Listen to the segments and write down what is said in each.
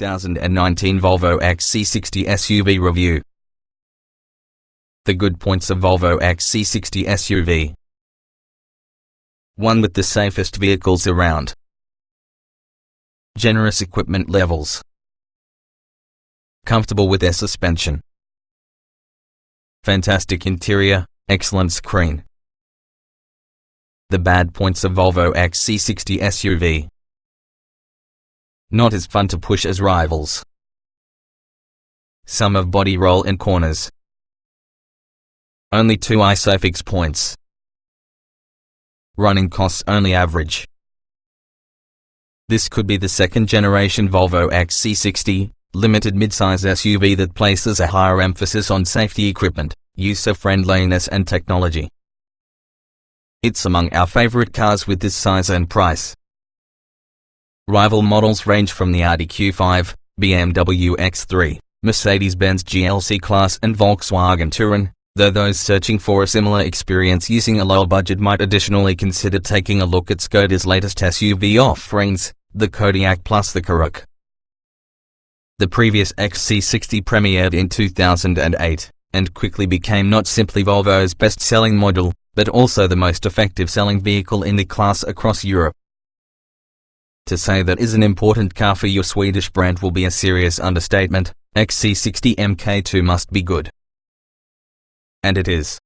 2019 Volvo XC60 SUV Review. The good points of Volvo XC60 SUV. 1. With the safest vehicles around. Generous equipment levels. Comfortable with air suspension. Fantastic interior, excellent screen. The bad points of Volvo XC60 SUV. Not as fun to push as rivals. Some of body roll in corners. Only 2 Isofix points. Running costs only average. This could be the second generation Volvo XC60, limited midsize SUV that places a higher emphasis on safety equipment, user-friendliness and technology. It's among our favorite cars with this size and price. Rival models range from the Audi Q5, BMW X3, Mercedes-Benz GLC Class and Volkswagen Touran, though those searching for a similar experience using a lower budget might additionally consider taking a look at Škoda's latest SUV offerings, the Kodiaq plus the Karoq. The previous XC60 premiered in 2008, and quickly became not simply Volvo's best-selling model, but also the most effective selling vehicle in the class across Europe. To say that is an important car for your Swedish brand will be a serious understatement. XC60 MK2 must be good. And it is.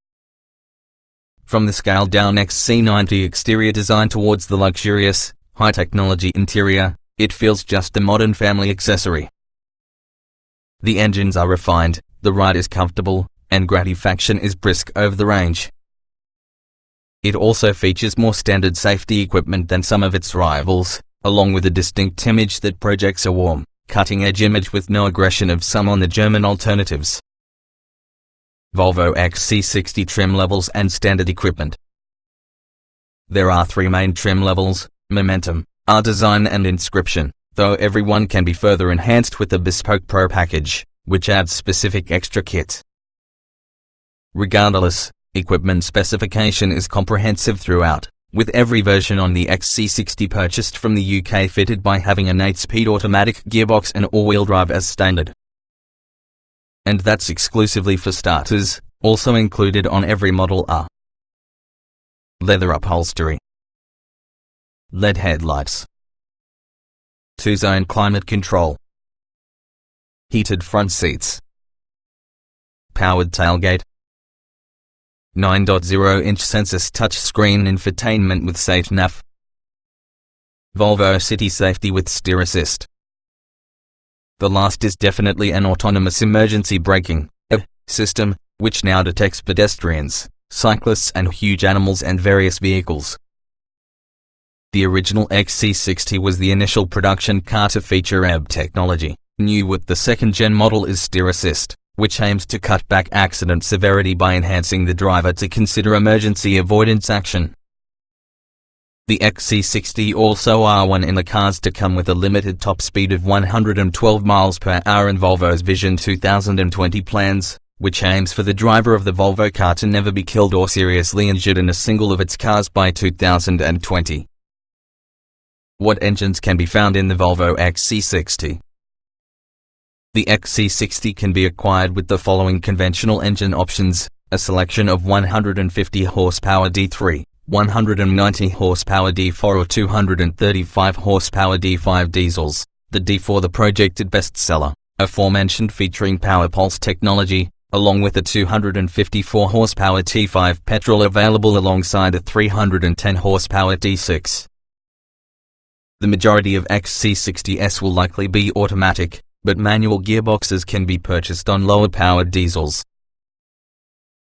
From the scaled-down XC90 exterior design towards the luxurious, high-technology interior, it feels just a modern family accessory. The engines are refined, the ride is comfortable, and gratification is brisk over the range. It also features more standard safety equipment than some of its rivals, along with a distinct image that projects a warm, cutting-edge image with no aggression of some on the German alternatives. Volvo XC60 trim levels and standard equipment. There are 3 main trim levels: Momentum, R-Design and Inscription, though every one can be further enhanced with the Bespoke Pro package, which adds specific extra kits. Regardless, equipment specification is comprehensive throughout, with every version on the XC60 purchased from the UK fitted by having an 8-speed automatic gearbox and all-wheel drive as standard. And that's exclusively for starters. Also included on every model are leather upholstery, LED headlights, 2-zone climate control, heated front seats, powered tailgate, 9.0-inch Sensus touchscreen infotainment with SafeNav, Volvo City Safety with Steer Assist. The last is definitely an autonomous emergency braking system, which now detects pedestrians, cyclists and huge animals and various vehicles. The original XC60 was the initial production car to feature EB technology. New with the second-gen model is Steer Assist, which aims to cut back accident severity by enhancing the driver to consider emergency avoidance action. The XC60 also are one in the cars to come with a limited top speed of 112 miles per hour in Volvo's Vision 2020 plans, which aims for the driver of the Volvo car to never be killed or seriously injured in a single of its cars by 2020. What engines can be found in the Volvo XC60? The XC60 can be acquired with the following conventional engine options: a selection of 150 horsepower D3, 190 horsepower D4 or 235 horsepower D5 diesels, the D4 the projected bestseller, aforementioned featuring Power Pulse technology, along with a 254 horsepower T5 petrol available alongside a 310 horsepower D6. The majority of XC60s will likely be automatic, but manual gearboxes can be purchased on lower-powered diesels.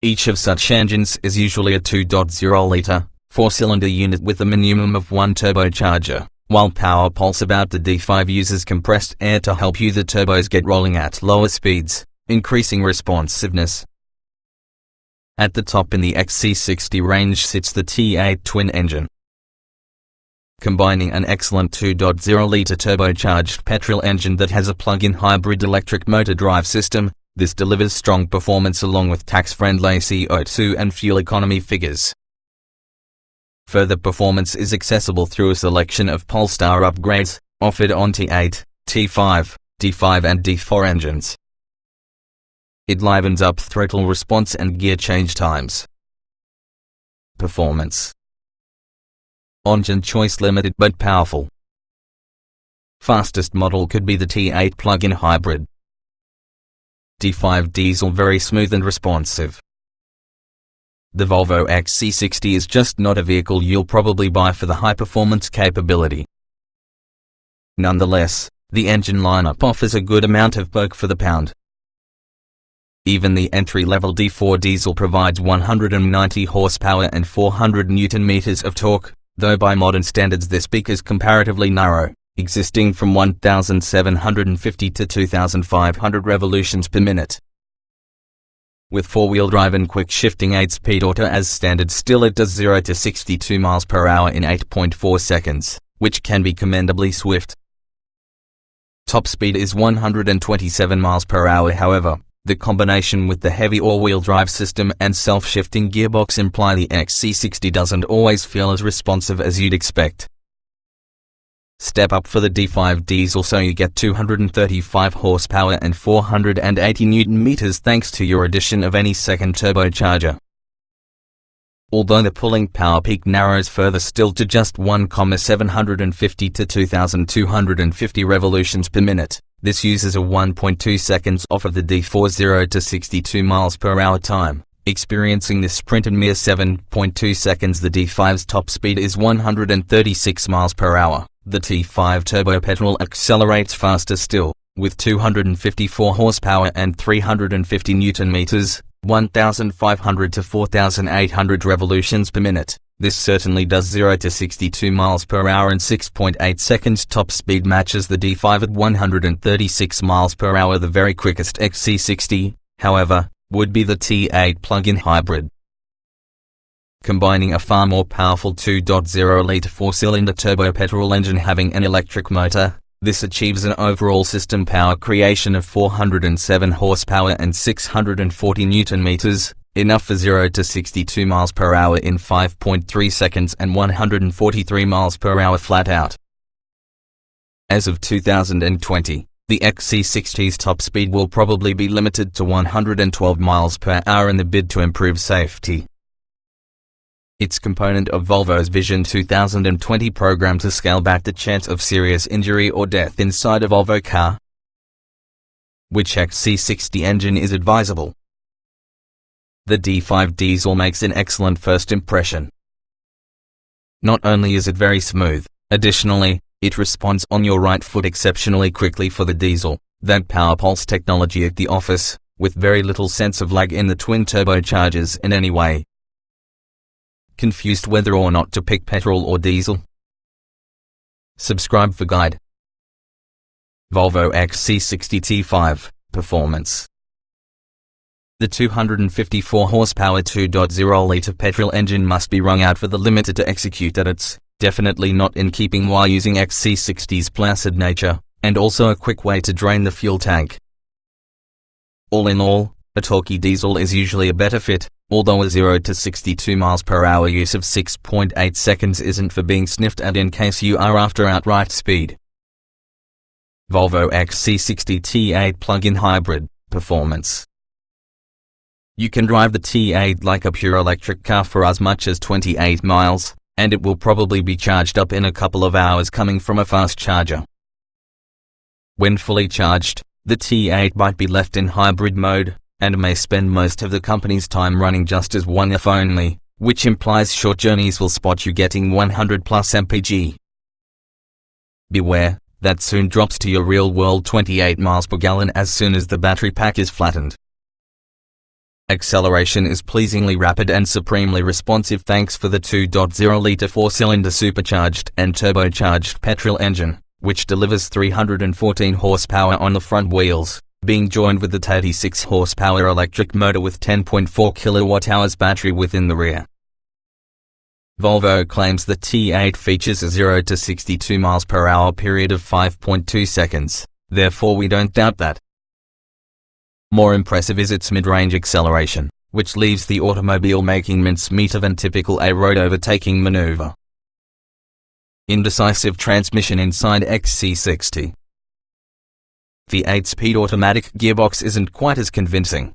Each of such engines is usually a 2.0-liter, 4-cylinder unit with a minimum of 1 turbocharger, while Power Pulse about the D5 uses compressed air to help the turbos get rolling at lower speeds, increasing responsiveness. At the top in the XC60 range sits the T8 twin engine. Combining an excellent 2.0-liter turbocharged petrol engine that has a plug-in hybrid electric motor drive system, this delivers strong performance along with tax-friendly CO2 and fuel economy figures. Further performance is accessible through a selection of Polestar upgrades, offered on T8, T5, D5 and D4 engines. It livens up throttle response and gear change times. Performance. Engine choice limited but powerful. Fastest model could be the T8 plug-in hybrid. D5 diesel very smooth and responsive. The Volvo XC60 is just not a vehicle you'll probably buy for the high-performance capability. Nonetheless, the engine lineup offers a good amount of poke for the pound. Even the entry-level D4 diesel provides 190 horsepower and 400 Nm of torque, though by modern standards this peak is comparatively narrow, existing from 1,750 to 2,500 revolutions per minute. With four-wheel drive and quick shifting 8-speed auto as standard, still it does 0 to 62 miles per hour in 8.4 seconds, which can be commendably swift. Top speed is 127 miles per hour. However, the combination with the heavy all-wheel drive system and self-shifting gearbox imply the XC60 doesn't always feel as responsive as you'd expect. Step up for the D5 diesel so you get 235 horsepower and 480 Nm thanks to your addition of any second turbocharger. Although the pulling power peak narrows further still to just 1,750 to 2,250 revolutions per minute, this uses a 1.2 seconds off of the D4 0 to 62 miles per hour time, experiencing this sprint in mere 7.2 seconds. The D5's top speed is 136 miles per hour. The T5 turbo petrol accelerates faster still, with 254 horsepower and 350 Nm, 1,500 to 4,800 revolutions per minute. This certainly does 0 to 62 miles per hour in 6.8 seconds. Top speed matches the D5 at 136 miles per hour. The very quickest XC60, however, would be the T8 plug-in hybrid. Combining a far more powerful 2.0-litre four-cylinder turbo petrol engine having an electric motor, this achieves an overall system power creation of 407 horsepower and 640 Nm, enough for 0 to 62 miles per hour in 5.3 seconds and 143 miles per hour flat out. As of 2020, the XC60's top speed will probably be limited to 112 miles per hour in the bid to improve safety. Its component of Volvo's Vision 2020 program to scale back the chance of serious injury or death inside a Volvo car. Which XC60 engine is advisable? The D5 diesel makes an excellent first impression. Not only is it very smooth, additionally, it responds on your right foot exceptionally quickly for the diesel, that power pulse technology at the office, with very little sense of lag in the twin turbochargers in any way. Confused whether or not to pick petrol or diesel? Subscribe for guide. Volvo XC60 T5 Performance. The 254 horsepower 2.0-litre petrol engine must be wrung out for the limiter to execute at its, definitely not in keeping while using XC60's placid nature, and also a quick way to drain the fuel tank. All in all, a torquey diesel is usually a better fit, although a 0 to 62 miles per hour use of 6.8 seconds isn't for being sniffed at in case you are after outright speed. Volvo XC60 T8 plug-in hybrid Performance. You can drive the T8 like a pure electric car for as much as 28 miles, and it will probably be charged up in a couple of hours coming from a fast charger. When fully charged, the T8 might be left in hybrid mode, and may spend most of the company's time running just as one if only, which implies short journeys will spot you getting 100 plus mpg. Beware, that soon drops to your real-world 28 miles per gallon as soon as the battery pack is flattened. Acceleration is pleasingly rapid and supremely responsive thanks for the 2.0-litre four-cylinder supercharged and turbocharged petrol engine, which delivers 314 horsepower on the front wheels, being joined with the 36 horsepower electric motor with 10.4 kWh battery within the rear. Volvo claims the T8 features a 0 to 62 miles per hour period of 5.2 seconds, therefore we don't doubt that. More impressive is its mid-range acceleration, which leaves the automobile making mincemeat of a typical A-road overtaking maneuver. Indecisive transmission inside XC60. the 8-speed automatic gearbox isn't quite as convincing.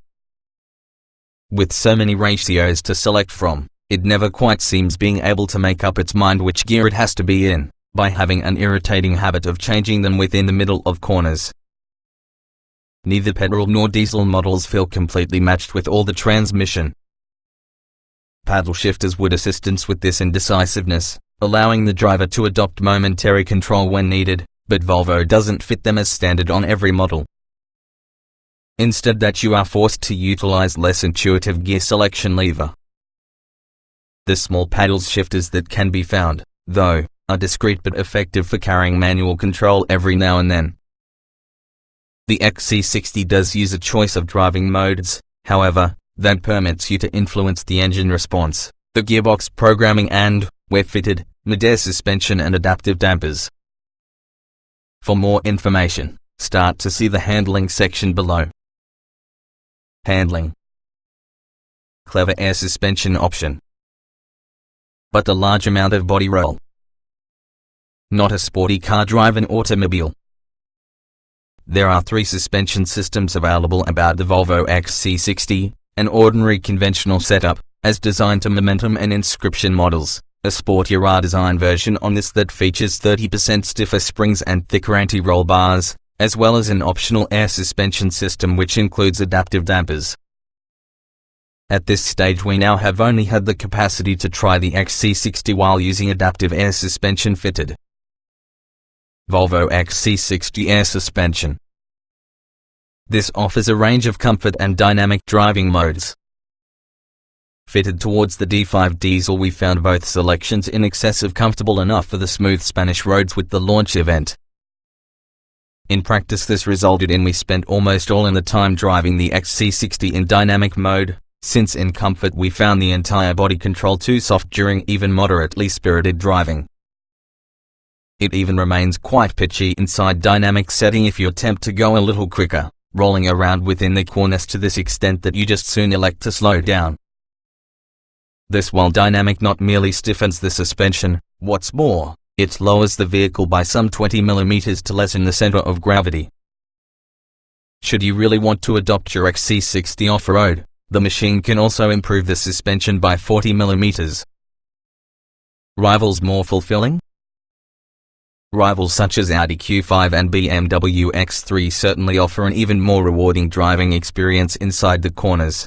With so many ratios to select from, it never quite seems being able to make up its mind which gear it has to be in, by having an irritating habit of changing them within the middle of corners. Neither petrol nor diesel models feel completely matched with all the transmission. Paddle shifters would assist us with this indecisiveness, allowing the driver to adopt momentary control when needed, but Volvo doesn't fit them as standard on every model. Instead that you are forced to utilize less intuitive gear selection lever. The small paddle shifters that can be found, though, are discreet but effective for carrying manual control every now and then. The XC60 does use a choice of driving modes, however, that permits you to influence the engine response, the gearbox programming and, where fitted, mid-air suspension and adaptive dampers. For more information, start to see the handling section below. Handling. Clever air suspension option. But a large amount of body roll. Not a sporty car-driven automobile. There are 3 suspension systems available about the Volvo XC60, an ordinary conventional setup, as designed to Momentum and Inscription models, a sportier design version on this that features 30% stiffer springs and thicker anti-roll bars, as well as an optional air suspension system which includes adaptive dampers. At this stage we now have only had the capacity to try the XC60 while using adaptive air suspension fitted. Volvo XC60 air suspension. This offers a range of comfort and dynamic driving modes. Fitted towards the D5 diesel we found both selections in excess of comfortable enough for the smooth Spanish roads with the launch event. In practice this resulted in we spent almost all in the time driving the XC60 in dynamic mode, since in comfort we found the entire body control too soft during even moderately spirited driving. It even remains quite pitchy inside dynamic setting if you attempt to go a little quicker, rolling around within the corners to this extent that you just soon elect to slow down. This while dynamic not merely stiffens the suspension, what's more, it lowers the vehicle by some 20 mm to lessen the center of gravity. Should you really want to adopt your XC60 off-road, the machine can also improve the suspension by 40 mm. Rivals more fulfilling? Rivals such as Audi Q5 and BMW X3 certainly offer an even more rewarding driving experience inside the corners.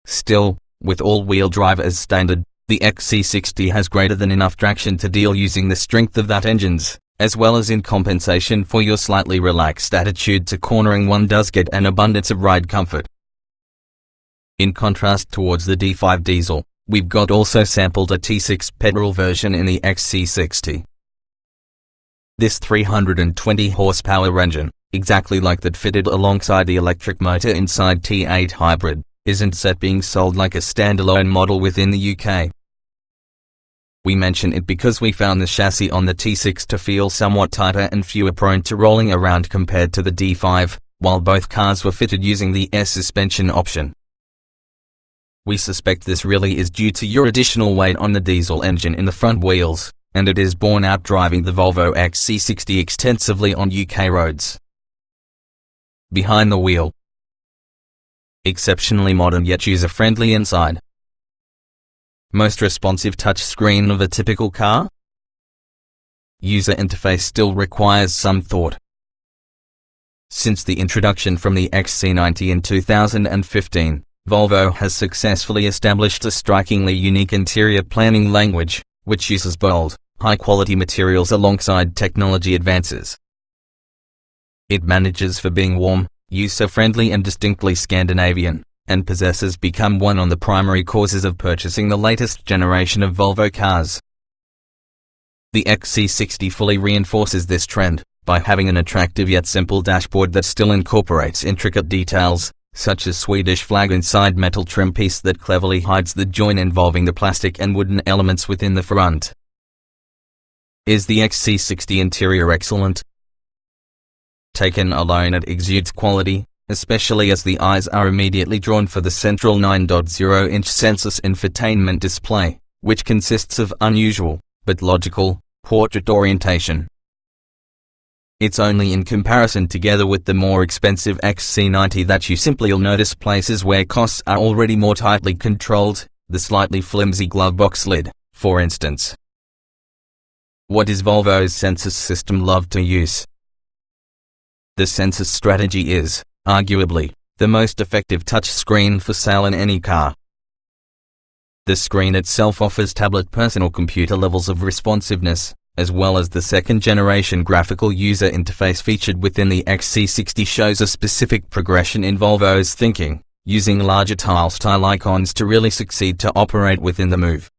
Still, with all-wheel drive as standard, the XC60 has greater than enough traction to deal using the strength of that engines, as well as in compensation for your slightly relaxed attitude to cornering one does get an abundance of ride comfort. In contrast towards the D5 diesel, we've got also sampled a T6 petrol version in the XC60. This 320 horsepower engine, exactly like that fitted alongside the electric motor inside T8 hybrid, isn't set being sold like a standalone model within the UK. We mention it because we found the chassis on the T6 to feel somewhat tighter and fewer prone to rolling around compared to the D5, while both cars were fitted using the air suspension option. We suspect this really is due to your additional weight on the diesel engine in the front wheels, and it is borne out driving the Volvo XC60 extensively on UK roads. Behind the wheel. Exceptionally modern yet user-friendly inside. Most responsive touchscreen of a typical car? User interface still requires some thought. Since the introduction from the XC90 in 2015, Volvo has successfully established a strikingly unique interior planning language, which uses bold, high-quality materials alongside technology advances. It manages for being warm, user-friendly and distinctly Scandinavian, and possesses become one of the primary causes of purchasing the latest generation of Volvo cars. The XC60 fully reinforces this trend, by having an attractive yet simple dashboard that still incorporates intricate details, such as Swedish flag inside metal trim piece that cleverly hides the join involving the plastic and wooden elements within the front. Is the XC60 interior excellent? Taken alone it exudes quality, especially as the eyes are immediately drawn for the central 9.0-inch Sensus infotainment display, which consists of unusual, but logical, portrait orientation. It's only in comparison together with the more expensive XC90 that you simply will notice places where costs are already more tightly controlled, the slightly flimsy glove box lid, for instance. What is Volvo's Sensus system love to use? The Sensus strategy is, arguably, the most effective touchscreen for sale in any car. The screen itself offers tablet personal computer levels of responsiveness, as well as the second-generation graphical user interface featured within the XC60 shows a specific progression in Volvo's thinking, using larger tile-style icons to really succeed to operate within the move.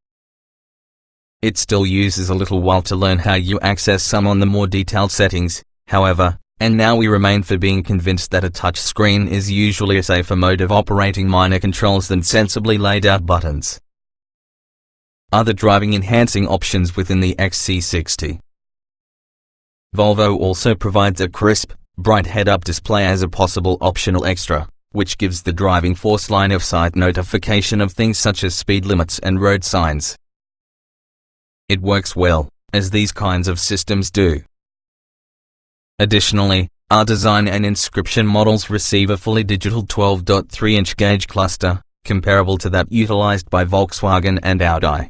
It still uses a little while to learn how you access some on the more detailed settings, however, and now we remain for being convinced that a touchscreen is usually a safer mode of operating minor controls than sensibly laid out buttons. Other driving-enhancing options within the XC60. Volvo also provides a crisp, bright head-up display as a possible optional extra, which gives the driving force line-of-sight notification of things such as speed limits and road signs. It works well, as these kinds of systems do. Additionally, our design and inscription models receive a fully digital 12.3-inch gauge cluster, comparable to that utilized by Volkswagen and Audi.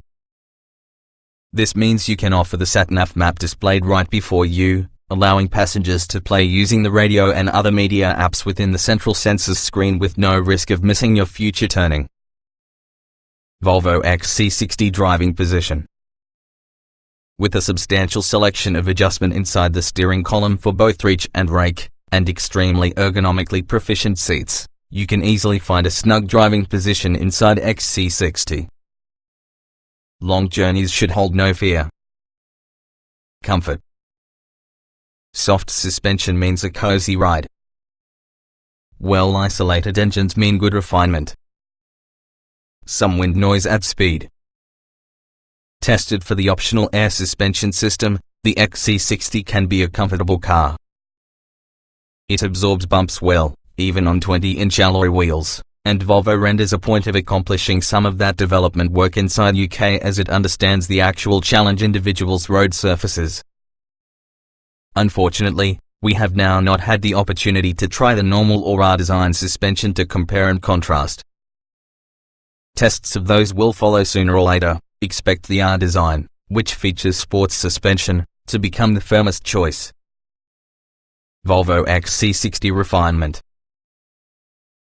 This means you can offer the sat-nav map displayed right before you, allowing passengers to play using the radio and other media apps within the central Sensus screen with no risk of missing your future turning. Volvo XC60 driving position. With a substantial selection of adjustment inside the steering column for both reach and rake, and extremely ergonomically proficient seats, you can easily find a snug driving position inside XC60. Long journeys should hold no fear. Comfort. Soft suspension means a cozy ride. Well-isolated engines mean good refinement. Some wind noise at speed. Tested for the optional air suspension system, the XC60 can be a comfortable car. It absorbs bumps well, even on 20-inch alloy wheels, and Volvo renders a point of accomplishing some of that development work inside UK as it understands the actual challenge individuals' road surfaces. Unfortunately, we have now not had the opportunity to try the normal or R-design suspension to compare and contrast. Tests of those will follow sooner or later. Expect the R-design, which features sports suspension, to become the firmest choice. Volvo XC60 refinement.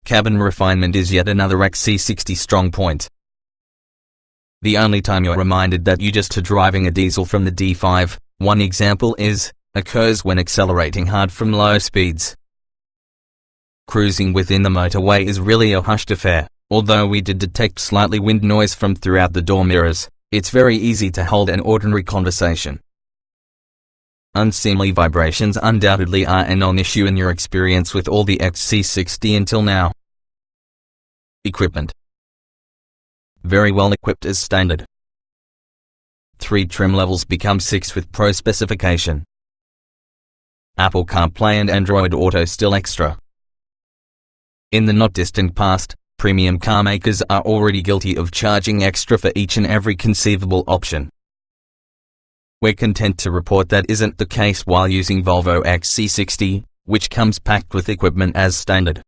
Cabin refinement is yet another XC60 strong point. The only time you're reminded that you just are driving a diesel from the D5, one example occurs when accelerating hard from low speeds. Cruising within the motorway is really a hushed affair. Although we did detect slightly wind noise from throughout the door mirrors, it's very easy to hold an ordinary conversation. Unseemly vibrations undoubtedly are a non-issue in your experience with all the XC60 until now. Equipment. Very well equipped as standard. 3 trim levels become 6 with Pro Specification. Apple CarPlay and Android Auto still extra. In the not distant past, premium car makers are already guilty of charging extra for each and every conceivable option. We're content to report that isn't the case while using Volvo XC60, which comes packed with equipment as standard.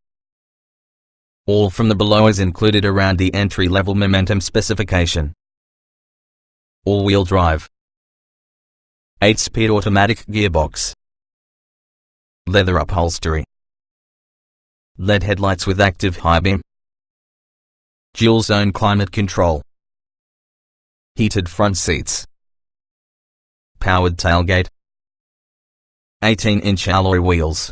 All from the below is included around the entry-level Momentum specification. All-wheel drive. 8-speed automatic gearbox. Leather upholstery. LED headlights with active high beam. Dual zone climate control. Heated front seats. Powered tailgate. 18-inch alloy wheels.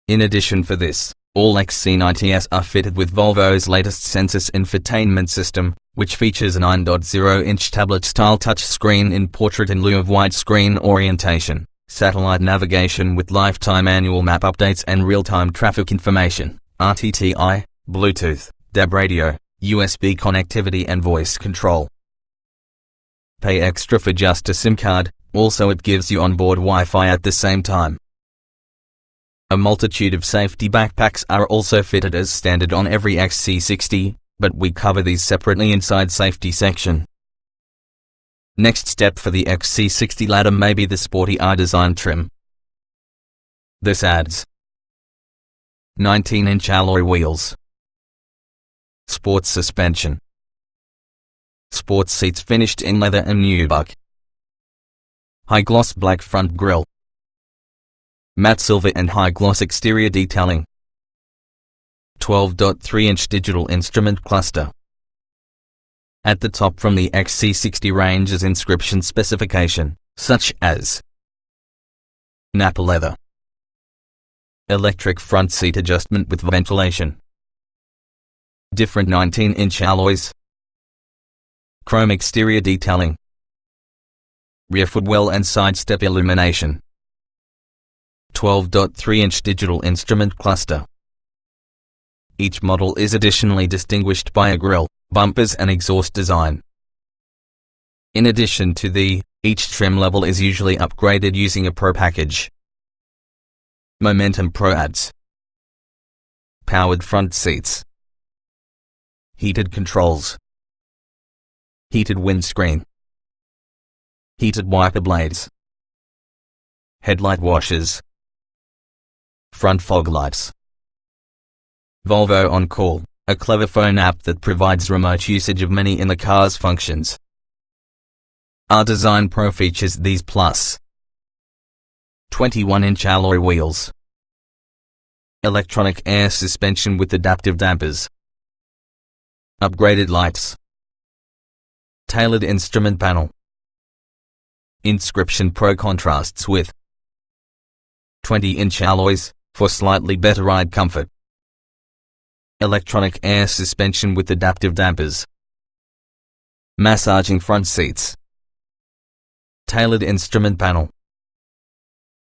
In addition for this, all XC90s are fitted with Volvo's latest Sensus Infotainment System, which features a 9.0-inch tablet-style touchscreen in portrait in lieu of widescreen orientation, satellite navigation with lifetime annual map updates and real-time traffic information, RTTI, Bluetooth, DAB radio, USB connectivity and voice control. Pay extra for just a SIM card, also it gives you onboard Wi-Fi at the same time. A multitude of safety backpacks are also fitted as standard on every XC60, but we cover these separately inside safety section. Next step for the XC60 ladder may be the sporty R-design trim. This adds 19-inch alloy wheels, sports suspension, sports seats finished in leather and nubuck, high-gloss black front grille, matte silver and high-gloss exterior detailing, 12.3-inch digital instrument cluster. At the top from the XC60 range is inscription specification, such as Napa leather, electric front seat adjustment with ventilation, different 19-inch alloys, chrome exterior detailing, rear footwell and side step illumination, 12.3-inch digital instrument cluster. Each model is additionally distinguished by a grille, bumpers and exhaust design. In addition to each trim level is usually upgraded using a Pro package. Momentum Pro adds powered front seats, heated controls, heated windscreen, heated wiper blades, headlight washers, front fog lights. Volvo On Call, a clever phone app that provides remote usage of many in the car's functions. Our Design Pro features these plus 21-inch alloy wheels, electronic air suspension with adaptive dampers, upgraded lights, tailored instrument panel, Inscription Pro contrasts with 20-inch alloys for slightly better ride comfort, electronic air suspension with adaptive dampers, massaging front seats, tailored instrument panel.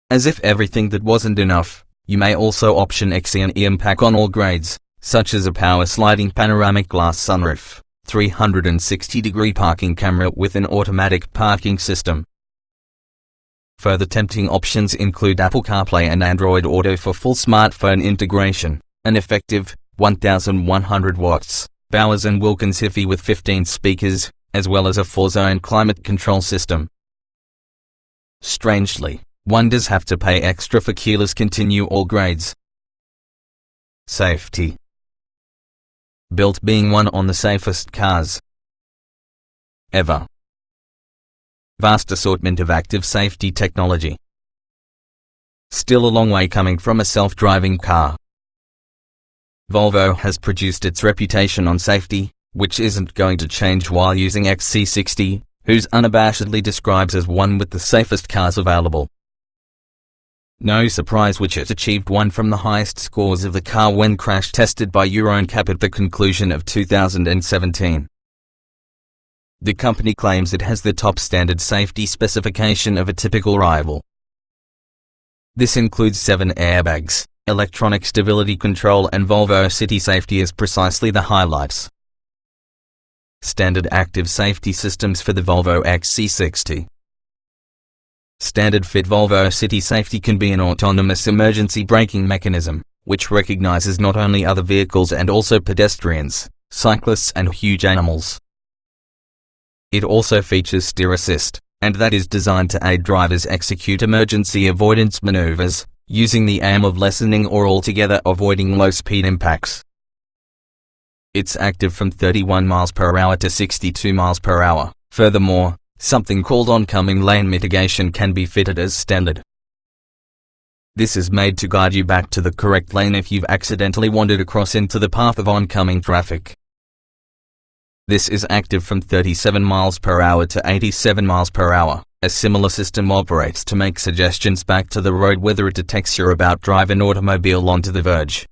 As if everything that wasn't enough, you may also option XC and EM pack on all grades, such as a power sliding panoramic glass sunroof, 360-degree parking camera with an automatic parking system. Further tempting options include Apple CarPlay and Android Auto for full smartphone integration, an effective 1,100 watts Bowers & Wilkins Hi-Fi with 15 speakers, as well as a 4-zone climate control system. Strangely, one does have to pay extra for keyless continue all grades. Safety. Built being one on the safest cars ever. Vast assortment of active safety technology. Still a long way coming from a self-driving car. Volvo has produced its reputation on safety, which isn't going to change while using XC60, whose unabashedly describes as one with the safest cars available. No surprise which it achieved one from the highest scores of the car when crash tested by Euro NCAP at the conclusion of 2017. The company claims it has the top standard safety specification of a typical rival. This includes 7 airbags, electronic stability control and Volvo City Safety is precisely the highlights. Standard active safety systems for the Volvo XC60. Standard fit Volvo City Safety can be an autonomous emergency braking mechanism, which recognizes not only other vehicles and also pedestrians, cyclists and huge animals. It also features steer assist, and that is designed to aid drivers execute emergency avoidance maneuvers, using the aim of lessening or altogether avoiding low-speed impacts. It's active from 31 miles per hour to 62 miles per hour. Furthermore, something called oncoming lane mitigation can be fitted as standard. This is made to guide you back to the correct lane if you've accidentally wandered across into the path of oncoming traffic. This is active from 37 miles per hour to 87 miles per hour. A similar system operates to make suggestions back to the road whether it detects you're about to drive an automobile onto the verge.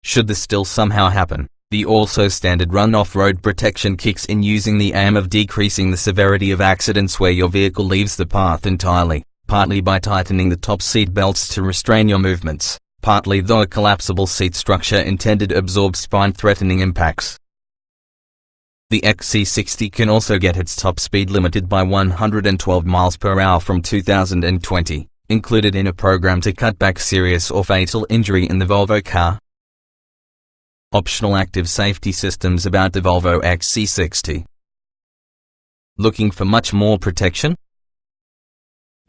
Should this still somehow happen, the also standard runoff road protection kicks in using the aim of decreasing the severity of accidents where your vehicle leaves the path entirely, partly by tightening the top seat belts to restrain your movements, partly though a collapsible seat structure intended to absorb spine-threatening impacts. The XC60 can also get its top speed limited by 112 miles per hour from 2020, included in a program to cut back serious or fatal injury in the Volvo car. Optional active safety systems about the Volvo XC60. Looking for much more protection?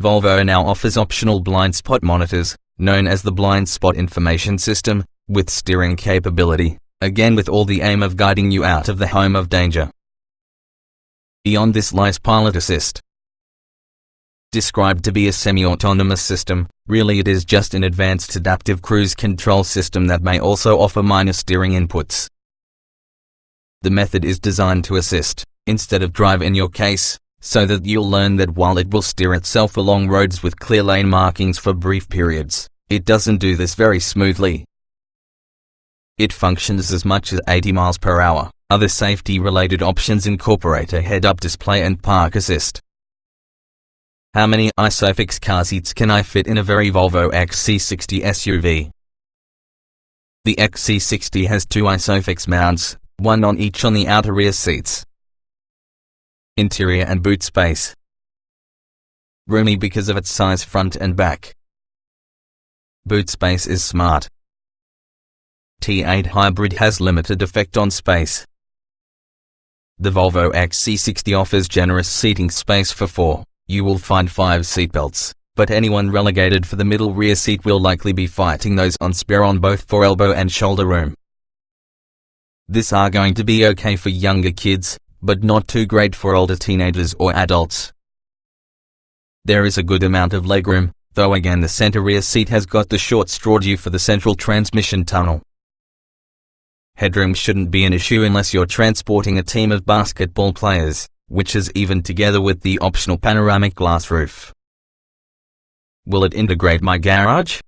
Volvo now offers optional blind spot monitors, known as the blind spot information system, with steering capability, again with all the aim of guiding you out of the home of danger. Beyond this lies pilot assist. Described to be a semi-autonomous system, really it is just an advanced adaptive cruise control system that may also offer minor steering inputs. The method is designed to assist, instead of drive in your case, so that you'll learn that while it will steer itself along roads with clear lane markings for brief periods, it doesn't do this very smoothly. It functions as much as 80 miles per hour. Other safety-related options incorporate a head-up display and park assist. How many Isofix car seats can I fit in a very Volvo XC60 SUV? The XC60 has 2 Isofix mounts, one on each on the outer rear seats. Interior and boot space. Roomy because of its size front and back. Boot space is smart. T8 hybrid has limited effect on space. The Volvo XC60 offers generous seating space for 4. You will find 5 seatbelts, but anyone relegated for the middle rear seat will likely be fighting those on spare on both for elbow and shoulder room. This are going to be okay for younger kids, but not too great for older teenagers or adults. There is a good amount of legroom, though again the center rear seat has got the short straw due for the central transmission tunnel. Headroom shouldn't be an issue unless you're transporting a team of basketball players, which is even together with the optional panoramic glass roof. Will it integrate my garage?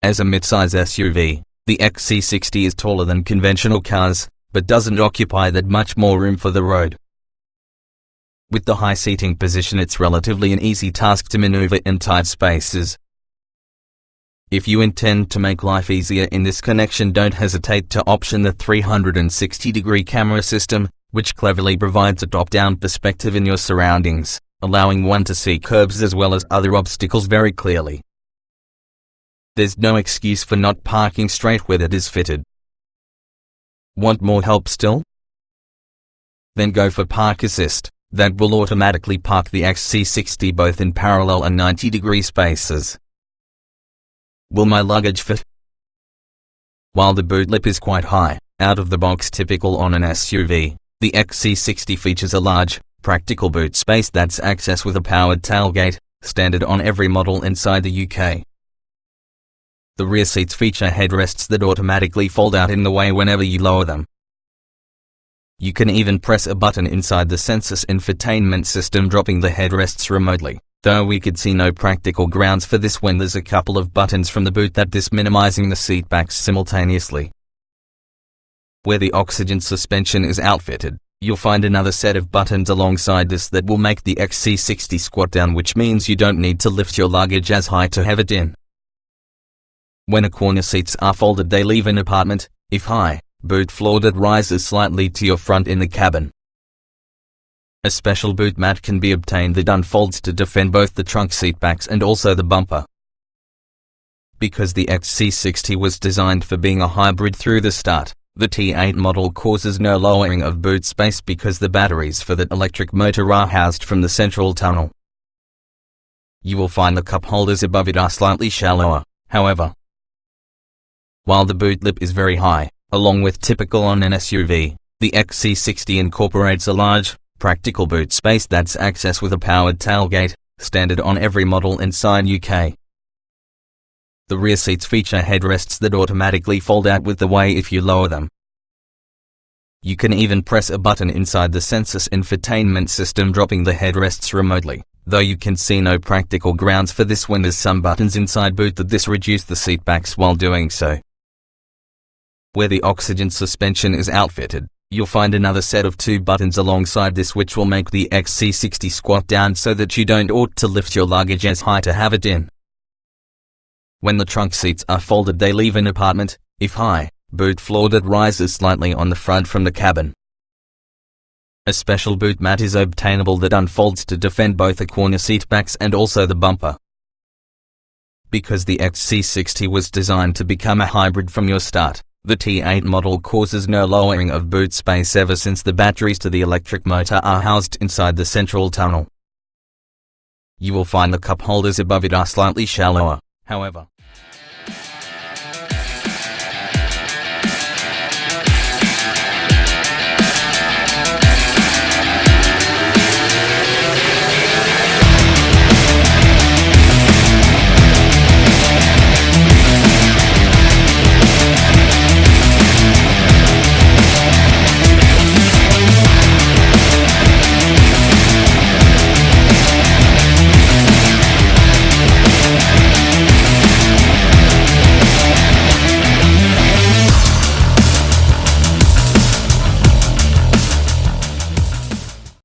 As a midsize SUV, the XC60 is taller than conventional cars, but doesn't occupy that much more room for the road. With the high seating position, it's relatively an easy task to maneuver in tight spaces. If you intend to make life easier in this connection, don't hesitate to option the 360-degree camera system, which cleverly provides a top-down perspective in your surroundings, allowing one to see curbs as well as other obstacles very clearly. There's no excuse for not parking straight where it is fitted. Want more help still? Then go for Park Assist. That will automatically park the XC60 both in parallel and 90-degree spaces. Will my luggage fit? While the boot lip is quite high, out of the box typical on an SUV, the XC60 features a large, practical boot space that's accessed with a powered tailgate, standard on every model inside the UK. The rear seats feature headrests that automatically fold out in the way whenever you lower them. You can even press a button inside the Sensus Infotainment System, dropping the headrests remotely, though we could see no practical grounds for this when there's a couple of buttons from the boot that minimizing the seat backs simultaneously. Where the oxygen suspension is outfitted, you'll find another set of buttons alongside this that will make the XC60 squat down, which means you don't need to lift your luggage as high to have it in. When the corner seats are folded, they leave an apartment, if high, boot floor that rises slightly to your front in the cabin. A special boot mat can be obtained that unfolds to defend both the trunk seat backs and also the bumper. Because the XC60 was designed for being a hybrid through the start, the T8 model causes no lowering of boot space because the batteries for that electric motor are housed from the central tunnel. You will find the cup holders above it are slightly shallower, however. While the boot lip is very high, along with typical on an SUV, the XC60 incorporates a large, practical boot space that's accessed with a powered tailgate, standard on every model inside UK. The rear seats feature headrests that automatically fold out with the way if you lower them. You can even press a button inside the Sensus Infotainment System, dropping the headrests remotely, though you can see no practical grounds for this when there's some buttons inside boot that reduce the seat backs while doing so. Where the oxygen suspension is outfitted, you'll find another set of 2 buttons alongside this which will make the XC60 squat down so that you don't ought to lift your luggage as high to have it in. When the trunk seats are folded, they leave an apartment, if high, boot floor that rises slightly on the front from the cabin. A special boot mat is obtainable that unfolds to defend both the corner seat backs and also the bumper. Because the XC60 was designed to become a hybrid from your start, the T8 model causes no lowering of boot space ever since the batteries to the electric motor are housed inside the central tunnel. You will find the cup holders above it are slightly shallower, however.